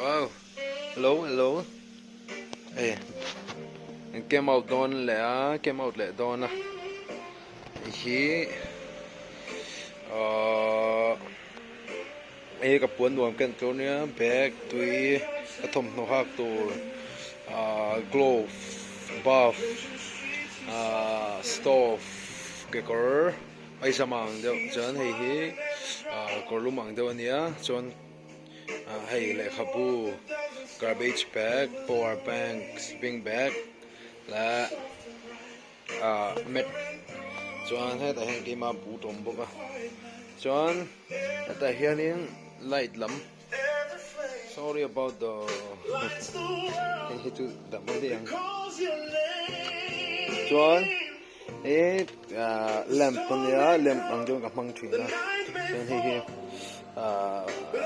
Wow. Hello. Hey. Came out doon le came out le doon na. Hi ai ka puan nuam kan to nia bag tui ka thom no hak to glove buff stove ke kor ai samang deu chan hei hi kor lumang deu ania chon hei le khabu garbage bag power bank sleeping bag la met chuan he ta heng ki ma pu tom boka chuan ta hianin light lam sorry about the he to the body ang chuan lamp nia lamp ang jong ka mang thui na chuan he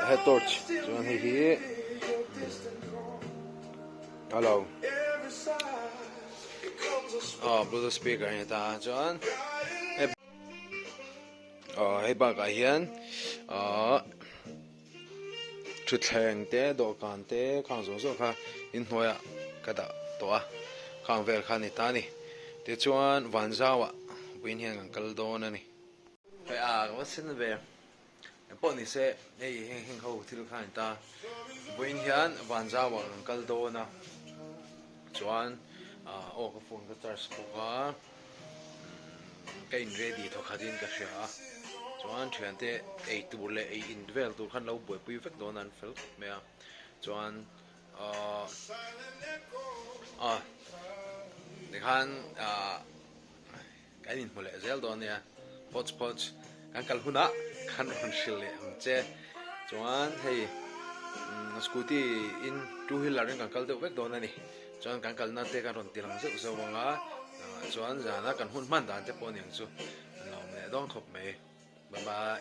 head torch chuan he hello Bluetooth speaker ni ta chuan hei ba ka hian thu thleng te do kan te khang zo kha in hnoya ka da to a khang vel kha ni ta ni ti chuan van zawa buin hian kan kal don ani hei wa sin ve po ni se hei heng ho thil kha ni ta buin hian van zawa kan kal don a chuan ka phone ka charge ko ka kain ready tho khadin ka hria chuan thian te ei tur le ei in vel tur khan lo boi pui vek don an fel me a chuan de khan kain in mole zel don ya poch kan kal huna khan ron shil le che chuan hei scooty in two wheeler kan kal deuh vek don ani chuan kan kal na te kan ron tilang zo wanga chuan jana kan hun man dan te pon yang chu lo me dong khop me bye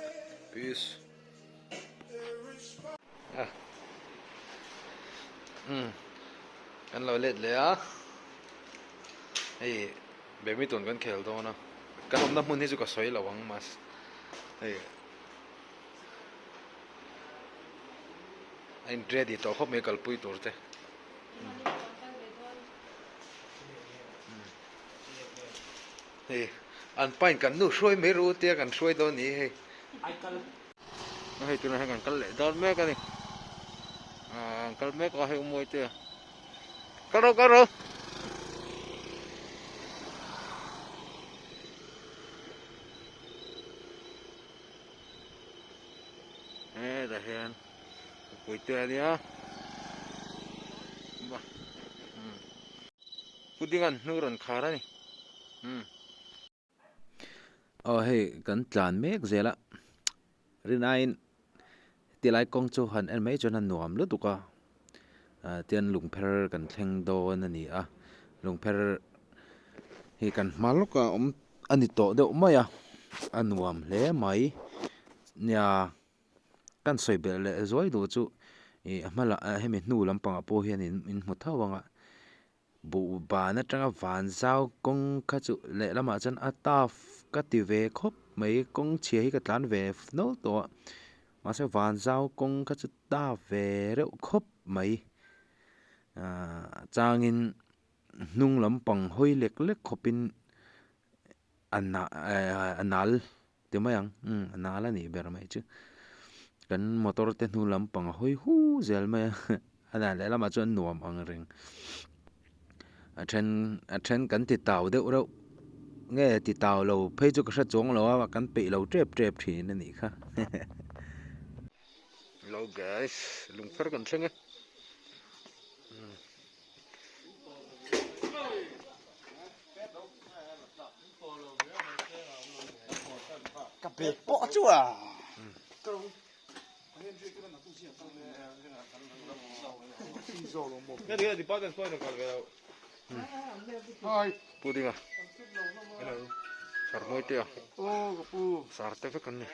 peace kan lo let le a hei badminton kan khel do na kan om na mun hi chu ka soi lawang mas hei ein ready to khop me kal pui tur te hei an pain kan nu shroi me ru te kan shroi do ni hei hei tu na kan kal le don me ka ni kal me ka hei moi te karo da hian pui te ania ba pudingan nu ron khara ni hei kan tlan mek zela rinain tilai kong chu han en mai chon han nuam lu tuka tian lungpher kan thleng do ani a lungpher hi kan maluka ani to de maya anuam hle mai nya kan soi bel le zoi do chu amala hemi hnu lampang apo hian in muthawanga bu ba na tanga van zau kong kha chu le lama chan ataf ka ti ve khop mai kong chhe hi ka tlan ve no to ma se van zau kong kha chu ta ve re khop mai changin hnung lampang hoi lek khopin anal te mayang anal ani ber mai chu kan motor te hnu lampang hoi hu zel mai ana le lama chuan nuam ang ring a then kan ti tau deuh ro nge ti tau lo phei chu ka hra chawng lo a kan pe lo trep thin ani kha hello guys lungfer kan thenga ka pe po chu à cái gì thì bắt đầu coi được còn cái đâu pudinga hello sar moi te sar te fe kan ni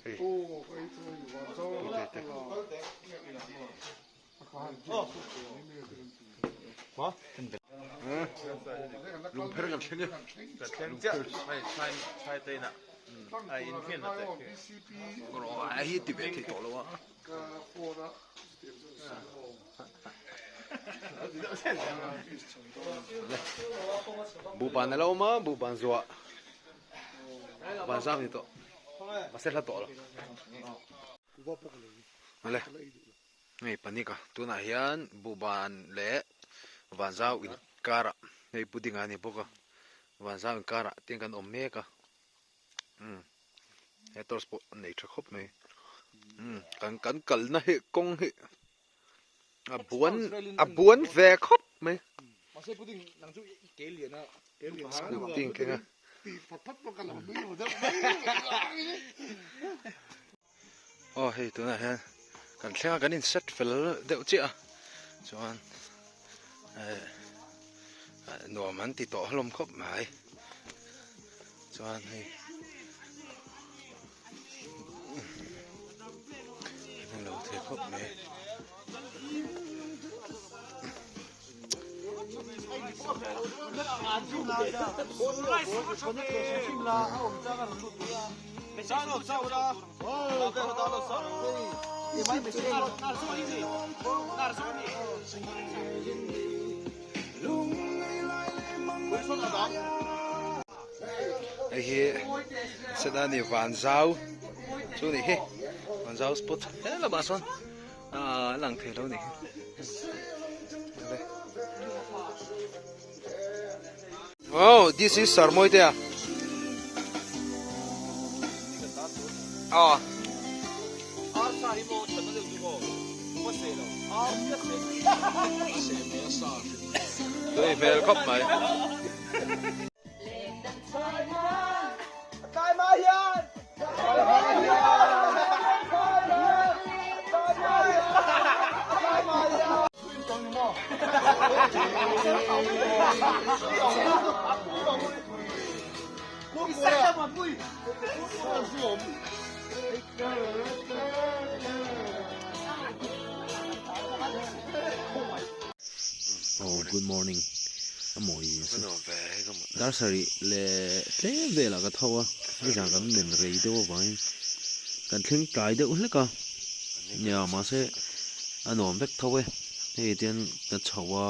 hei hả lungfer kan thenga cái chứ phải tay nè Ai, infine attack. Ai ti vedi to lo. Buban lo ma buban zua. Buban sam to. Masela to lo. Ale. Ngai panika tuna hian buban le van zau in kara nei pudinga ni boka van zau in kara tin kan omeka hetor spot nei thkhop me kan kal na he kong he a buan ve khop me Ma sai puding nang chu ke lian na ke lian ting ke oh hey tuna hian kan thlenga kan in set fel deuh chi a chuan nuam an ti to hlom khop mai chuan hei lo the khop me ai hi sedani van zau chu ni he van zau spot he la ba son lang the lo ni oh this is sarmoi te a Ar sa hi mo chana de du mo se lo ar se me sa tôi về khóc mày Kai ma hian oh good morning amoi nursery le ve la ka thawa ri jang kam nen rei do bain kan thling tai de ul ka nya ma se anom vek thawe he tian ka chawa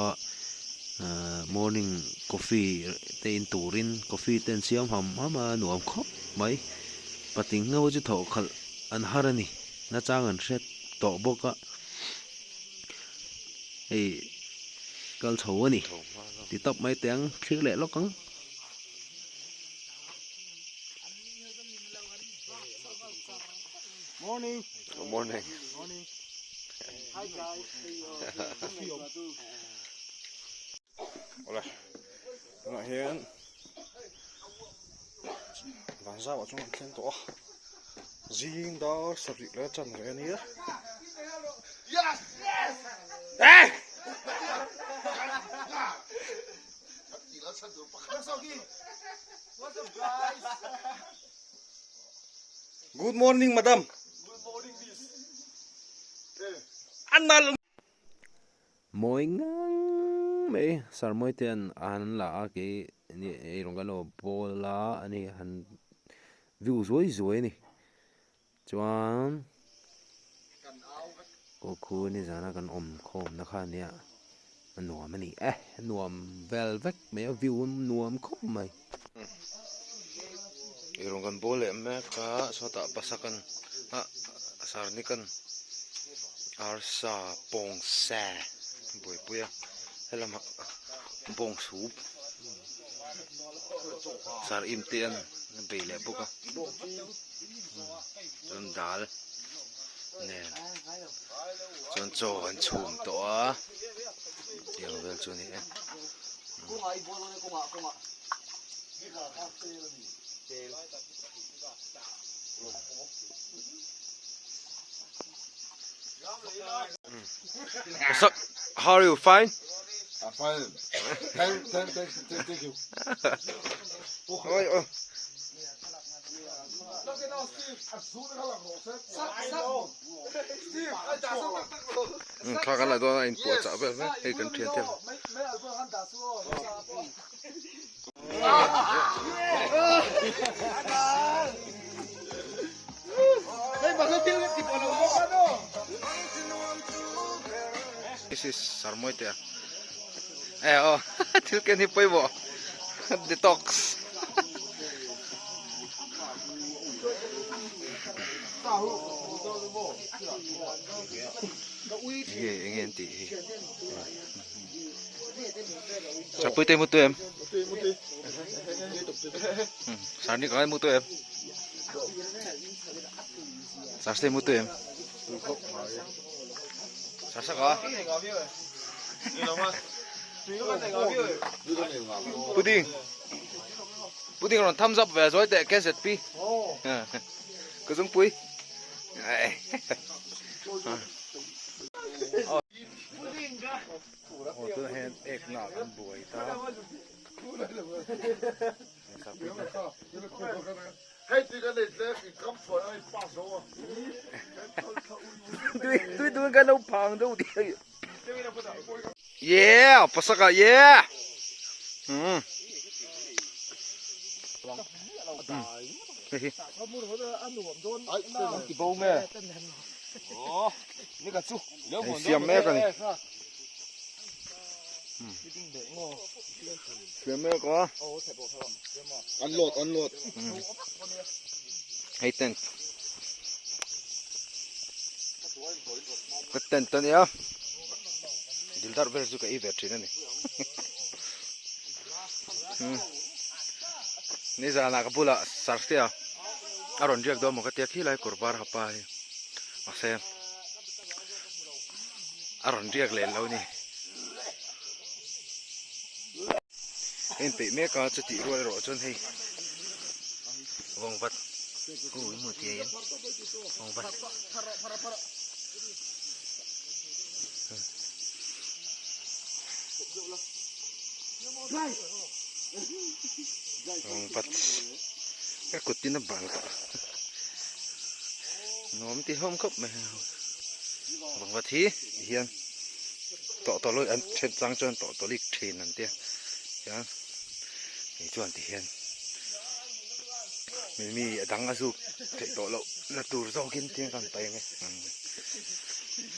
morning coffee te in turin coffee ten siam ham ma nuam khop mai pating ngau chu tho khal an harani na chang an set to boka ei kal chawani ti top mai teng thlir le lokang Morning. good morning Morning. Hi guys. Hola. Nó hiện và ra vào trong thiên tổ riêng đó sập dị lên chân rồi anh ấy. Yes, yes. Ê! What's up guys? Good morning madam. Good morning this. Ăn nào moi ngang me sar moi ten an la ke ni e rongalo bola ani han view zoi ni chuan ko khu ni zana kan om khom na kha nia nuam ani nuam velvet me view nuam khop mai irong kan bole me ka sota pasakan sarnikan arsa pong sa boy puya helama pong soup sar imtian bele buka chon dal nè chon cho an chum to a điều vel chu ni What's up? How are you? Fine? I'm fine. Thank you. Oi, oi. Khá cái là đó anh bỏ chả về mấy hay cần thiệt thêm. This is sarmoite. Oh, til ken hipoy bo. Detox. Ingin ti. Sapoy tay mo to em. Sarni ka mo to em. Sarste mo to em. Sarsa ka. Puding. Puding ron thumbs up về rồi để cái set pi. Có giống pui. Tôi hẹn ek nọ ăn buổi ta. Tôi cái đâu phẳng đâu đi. Yeah, pasaka yeah. Xiêm mẹ cái này. Xiêm mẹ có. Ăn lột. Hay tên. Cái tên tên nhá. Dildar verzu ka iverti nani. Ni za na kapula sarstia. Aron jak do mo ka tiak hilai kurbar hapa hi. Makse. Aron jak le lo ni. En pe me ka chati ro chon hei. Wong vat. Ui mu tie. Wong vat. Pat cái cột tin nó bẩn cả nóm thì hôm khóc mẹ bằng vật thí hiền tỏ lối ăn trên trang chân tỏ lịch trên ăn tia chán thì chuẩn thì hiền mình đắng azu thì tỏ lộ là tủ rau kiên tiếng còn tay nghe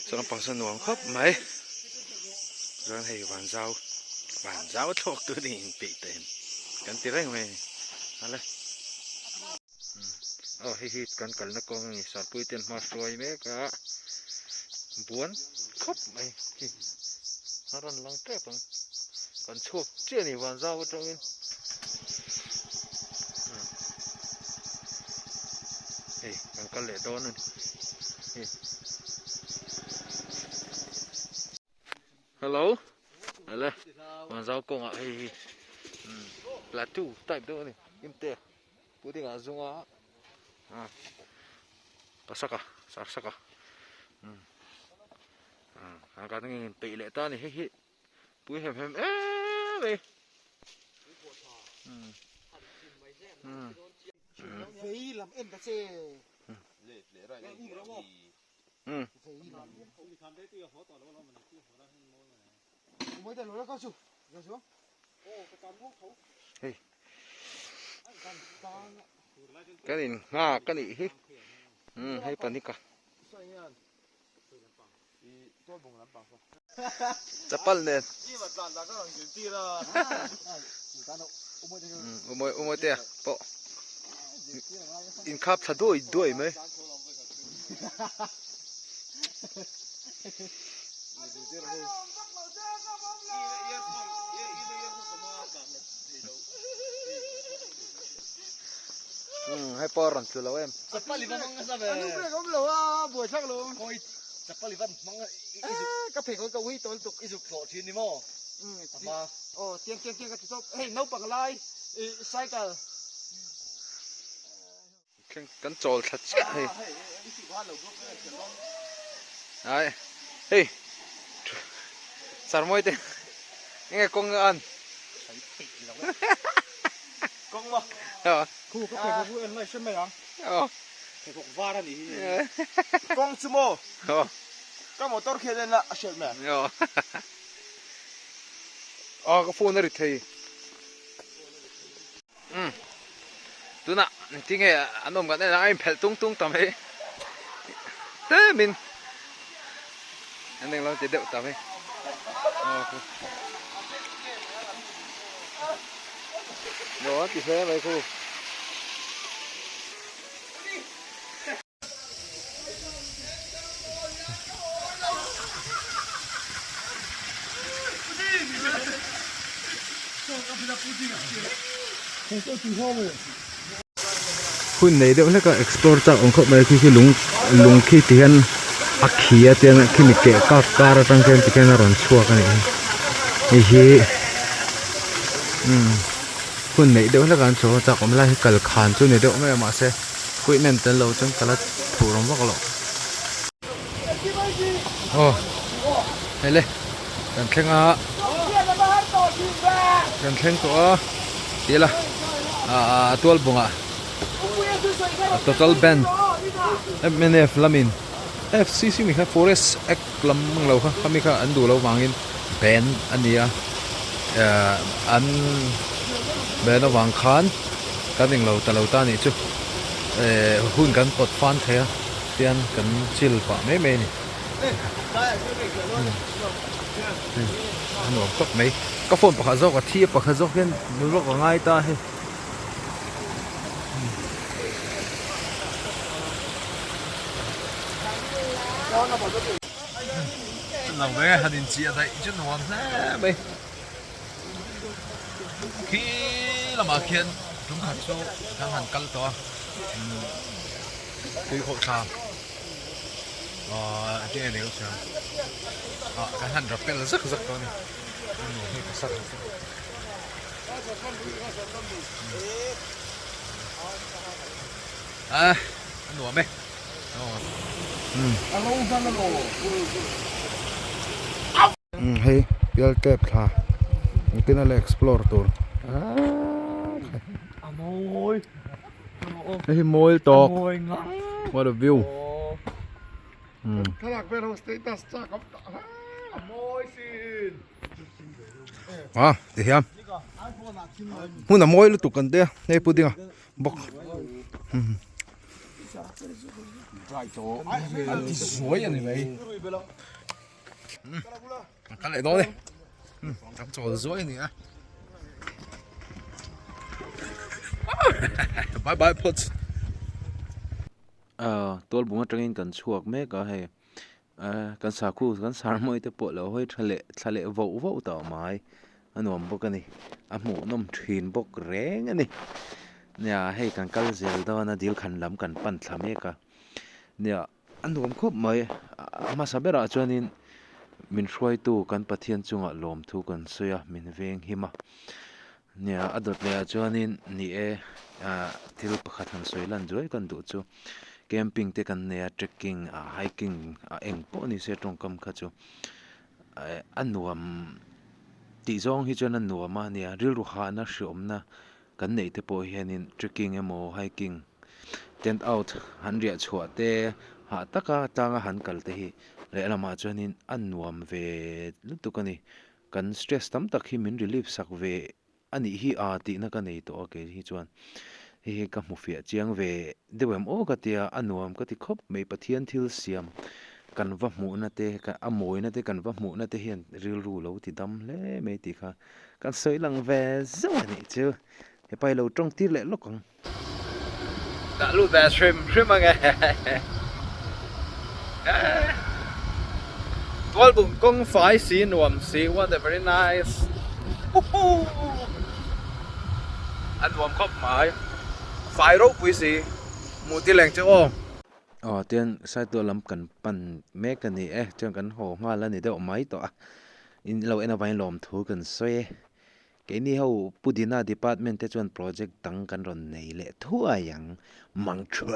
cho nó bằng sân nóm khóc mấy rồi hay bàn giao thuộc tôi đi bị tênกันตีแรงไหมอะไรฮิตกันนักกองนี่สารปุยเตียนมาสวยไหมกะบวนครบไหมฮารันลังเตะปังกันโชคเจ้านี่วันเจ้าตรงนี้เฮ้ยกันเละโดนนี่ฮัลโหลอะไรวันเจ้ากงอ่ะเฮ้ยLatu type tu ni, imte. Putih ngazunga. Pasaka, sarsaka. Angkat ni pile ta ni hi. Pui hem. Ni. Vei làm em ta se. Le rai ni. Mới ta lối cao su. Rồi xuống. Hey. Cái này cái này hi. Hay panika. Chapal nen. Umoi tia, po. In kap tha doi mai. Hay poran tu lo em. Sapalivan mga sabi. Ano ba ko lo buhay sak lo. Koy sapalivan mga kape ko kawi tol tuk isuk so chin ni mo. Ama tiang ka tusok. Hey nau pangalay cycle. Kan chol that hey. Ai. Hey. Sarmoi te. Nghe con ăn. Con mà. Khu có phải có em này xem mày à? Phải thuộc va ra đi. Con sumo. Các motor kia lên là xem mày. Cái phone này thì. Tu na, tiếng nghe anh ông cái này là anh phèn tung tầm ấy. thế mình anh đang lo chế độ tao ấy đó thì thế vậy côคุณไหนเดี๋ยวแล้วก็ explore จากองค์เขาไปคือลุงขี้เตียนอักขี้เตียนขี้มิเกะก็การตั้งใจที่แค่นรอนชัวกันนี่คุณไหนเดี๋ยวแล้วกันโชว์จากผมไล่กัลขานจุนเดี๋ยวไม่มาเสียคุยนั่นแต่เราจนกัลถูรำวักหรอกโอ้เฮ้ยเลยกันแข่งกันแข่งตัวดีละตัวบุงtotal ban MNF lamin FCC mi kha forest act lam mang lo kha mi kha an du lo wangin ban ania an ban awang khan kan ning lo ta lo ta ni chu hun kan pot fan the tian kan chil pa me me ni an lo tok mai ka phone pa kha zo ka thi pa kha zo ken nu ro ka ngai ta heเราไม่หันอินเสียได้จุดนอนนะไปขี้เรามาเขียนทุ่งขัดโซ่ทางหันกันตัวคือโคชาที่นี่ก็ใช่การหันรับเป็นสักตัวนี่ให้สักหนูไหมhey biar kep lah mungkin ada explore tour hey môi tọt what a view ถ้าหลักเป็นโฮสเตตัสจากกับโมยสิ thì em muốn là môi lúc cần thế đây pudding à bọc anh thì suối anh này cái này đó đi chắc chỗ suối này bye bye put ตัวบุ้งตรงนี้กันช่วงเมฆก็ให้กันสาคูกันสารมวยแต่ปวดแล้วให้ทะเลว่าวต่อไม้อันนู้นพวกกันนี่หมูนมทีนพวกแรงอันนี้เนี่ยให้กันกัลเซลตัวน่ะดีลขันล้ำกันปั่นทำเมฆก็เนี่ยอันนู้นครบไหมมาสับเบราจวนนี้มินช่วยตู้กันปะเทียนจุงลมทุกันเสียมินเวงหิมะเนี่ยอดเลยจวนนี้นี่ที่รูปขัดหันสวยลันด้วยกันดูจูcamping te kan ne trekking hiking eng po ni se tong kam kha chu anuam ti zong hi chon anuam ma nia ril ru ha na shom na kan nei te po hianin trekking emo hiking tent out han ria chhuat te ha taka tanga han kal te hi le lama chonin anuam ve lutu kani kan stress tam tak hi min relief sak ve ani hi ti na ka nei to ke hi chuan hi ka mu fia chiang ve dewem o ka tia anuam ka ti khop mei pathian thil siam kan va mu na te ka amoi na te kan va mu na te hian ril ru lo ti dam le mei ti kha kan soi lang ve zo ni chu he pai lo trong ti le lokang đã lu ve shrimp mà nghe tual bung kong phai si nuam si what a very nice anh nuam khop mai phải rốt quý sĩ một tí lệnh chứ ô tiền saiตัวลำกันปั่นเมฆกันนี่จังกันโหงาแล้วนี่เดี๋ยวไม่ต่ออินเราเอ็นเอาไปล้อมถูกันสวยแกนี่เขาพูดดีน่าดีพาร์ตเมนต์แต่จวนโปรเจกต์ตั้งกันรอนในเละทั่วอย่างมังชัว